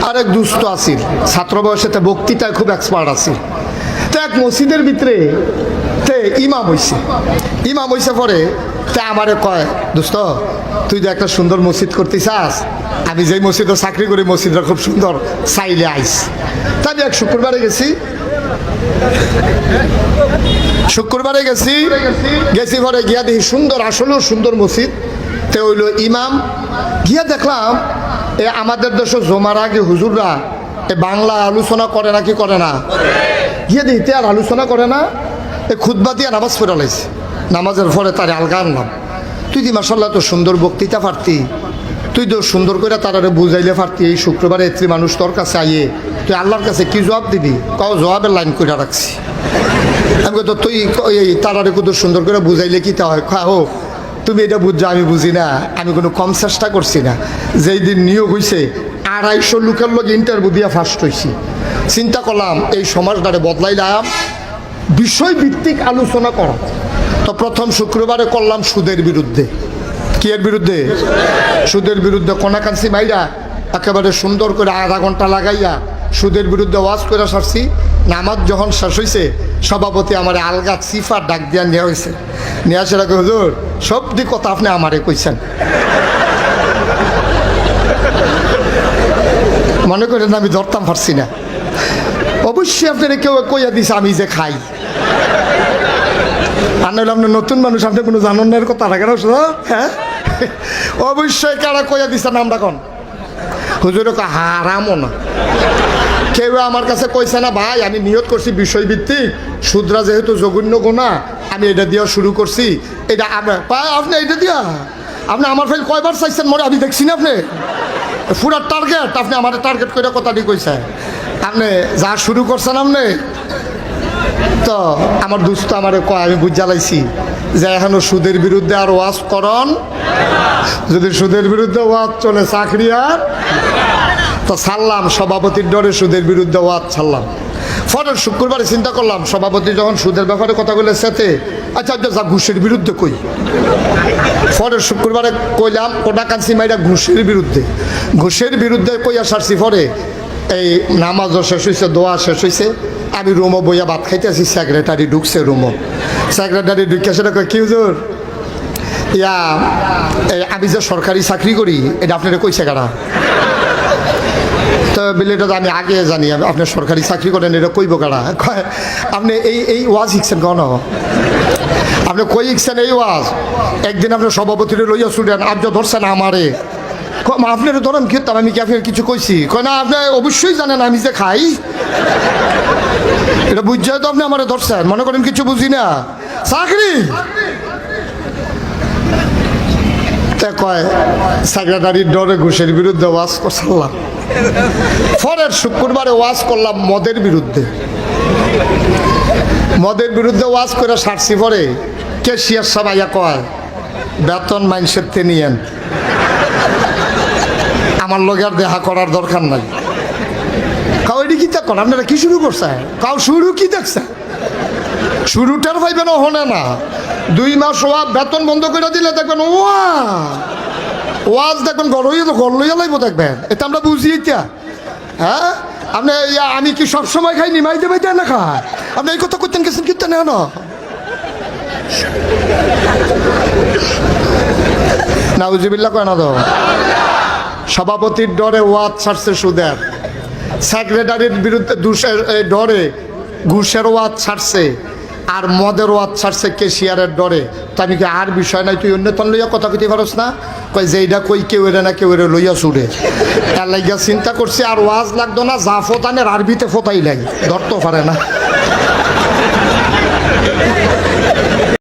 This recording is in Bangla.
আরেক দুস্থ আছিল, ছাত্র বয়সেতে বক্তৃতায় খুব এক্সপার্ট আছিল। তো এক মসজিদের ভিতরে তে ইমাম হইছে পরে তে আমারে কয়, দোস্ত তুই যে একটা সুন্দর মসজিদ করতে চাস, আমি যেই মসজিদে চাকরি করি মসজিদটা খুব সুন্দর, চাইলে আইস। তাই এক শুক্রবারে গেছি পরে গিয়া দেখি সুন্দর, আসলেও সুন্দর মসজিদ। তে হইল ইমাম গিয়া দেখলাম আমাদের দেশে জমার আগে হুজুররা বাংলা আলোচনা করে না, কি করে না, গিয়ে দিতে আর আলোচনা করে না, খুতবা দিয়ে নামাজ পড়া লাইছে। নামাজের পরে তারে আলগা আনলাম, তুই দি মাসাল্লাহ তো সুন্দর বক্তৃতা পারতি, তুই তো সুন্দর করে তারারে বুঝাইলে পারতি, এই শুক্রবারে এত্রি মানুষ তোর কাছে আইয়ে তুই আল্লাহর কাছে কি জবাব দিবি? কাউ জবাবের লাইন করে রাখছি। আমি তো তুই এই তারারে কত সুন্দর করে বুঝাইলে কি তা হয়? খাও তুমি এটা বুঝছো, আমি বুঝি না, আমি কোনো কম চেষ্টা করছি না। যেই দিন নিয়োগ হয়েছে 250 লোকের লোক ইন্টারভিউ দিয়ে ফার্স্ট হয়েছি। চিন্তা করলাম এই সমাজটারে বদলাইলাম, বিষয়ভিত্তিক আলোচনা করা। তো প্রথম শুক্রবারে করলাম সুদের বিরুদ্ধে। কি এর বিরুদ্ধে? সুদের বিরুদ্ধে। কোনাকান্সি মাইরা একেবারে সুন্দর করে আধা ঘন্টা লাগাইয়া সুদের বিরুদ্ধে ওয়াজ করে সারছি। নামাজ যখন শেষ হয়েছে সভাপতি আমার আলগা সিফার ডাক দিয়া নেওয়া হয়েছে। নিয়ে আসে রাখে, হুজুর সব দিক কথা আপনি আমারে কইছেন, মনে করেন আমি ধরতাম পারছি না। অবশ্যই আপনারা কেউ কইয়া দিছে আমি যে খাই, আর নইলে আপনার নতুন মানুষ, আপনি কোনো জানেন না এর কথা রাখেন। হ্যাঁ অবশ্যই কারা কইয়া দিচ্ছেন আমরা কন হুজুর হারামও না। কেউ আমার কাছে কইছে না ভাই আমি নিয়ত করছি বিষয়ভিত্তিক, সুদরা যেহেতু জঘন্য গোনা আমি এটা দিয়া শুরু করছি, এটা আপনি এটা দিয়া আপনি আমার ফেল কয়বার চাইছেন মরে আমি দেখছি না, আপনি পুরা টার্গেট, আপনি আমার টার্গেট করে কথাটি কইছে, আপনি যা শুরু করছেন আপনি। তো আমার দুস্থ আমার কয়, আমি বুঝ জ্বালাইছি যে এখনো সুদের বিরুদ্ধে আর ওয়াজ করন, যদি সুদের বিরুদ্ধে ওয়াজ চলে চাকরি আর। তো ছাড়লাম সভাপতির ডরে সুদের বিরুদ্ধে ওয়াজ ছাড়লাম। পরের শুক্রবারে চিন্তা করলাম সভাপতি যখন সুদের ব্যাপারে কথা বলে সেতে, আচ্ছা যা ঘুষের বিরুদ্ধে কই। পরের শুক্রবারে কইলাম কোটাকান্সি মাইরা ঘুষের বিরুদ্ধে কইয়া সারছি। পরে এই নামাজও শেষ হয়েছে, দোয়া শেষ হয়েছে, আমি রুমও বইয়া ভাত খাইতেছি, সেক্রেটারি ঢুকছে রুমও। সেক্রেটারি ঢুকে সেটা কয়, কি হুজুর ইয়া আমি যে সরকারি চাকরি করি এটা আপনারা কইছে কারা? তো বলে এটা তো আমি আগে জানি, আপনি সরকারি চাকরি করেন এটা কইব কারা? আপনি এই ওয়াজ শিখছেন কন? আপনি কই শিখছেন এই ওয়াজ? একদিন আপনি সভাপতিরে লইয়া ছুটেন, আপনি ধরছেন আমারে, আপনার ধরেন কি আমি কি আপনার কিছু কইছি? কয় না আপনি অবশ্যই জানেন আমি যে খাই, এটা বুঝছে তো আপনি আমারে ধরছেন, মনে করেন কিছু বুঝি না চাকরি। কয় সেক্রেটারির ডরে ঘুষের বিরুদ্ধে ওয়াজ করলাম। পরের শুক্রবারে ওয়াজ করলাম মদের বিরুদ্ধে ওয়াজ করে সারছি। পরে ক্যাশিয়ার সবাই কয় বেতন মাইন্সের তে নিয়েন, আমার লগে আর দেখা করার দরকার নাই। কাউ এটি কি দেখুন আপনারা কি শুরু করছে? কাউ শুরু কি দেখছে? শুরুটার ভাইবেন হনে না, 2 মাস ওয়া বেতন বন্ধ করে দিলে দেখবেন ওয়াজ দেখবেন ঘর লইয়া লাইব দেখবেন। এটা আমরা বুঝি এটা। হ্যাঁ আপনি আমি কি সবসময় খাই নিমাইতে পাইতে না খাই? আপনি এই কথা করতেন গেছেন কিন্তু না নাউজুবিল্লাহ কয় না তো। সভাপতির ডরে ওয়াজ ছাড়ছে সুদের, সেক্রেটারির বিরুদ্ধে ডরে ঘুষের ওয়াজ ছাড়ছে, আর মদের ওয়াজ ছাড়ছে ক্যাশিয়ারের ডরে। তো আমি কি আর বিষয় নাই তুই অন্যতন লইয়া কথা কইতে পারস না? কই যে এইটা কই কেউ এরে না কেউ এরে লইয়া ছুড়ে। তার লাগিয়া চিন্তা করছি আর ওয়াজ লাগতো না, যা ফোতানের আরবিতে ফোতাই লাগে, ধরতে পারে না।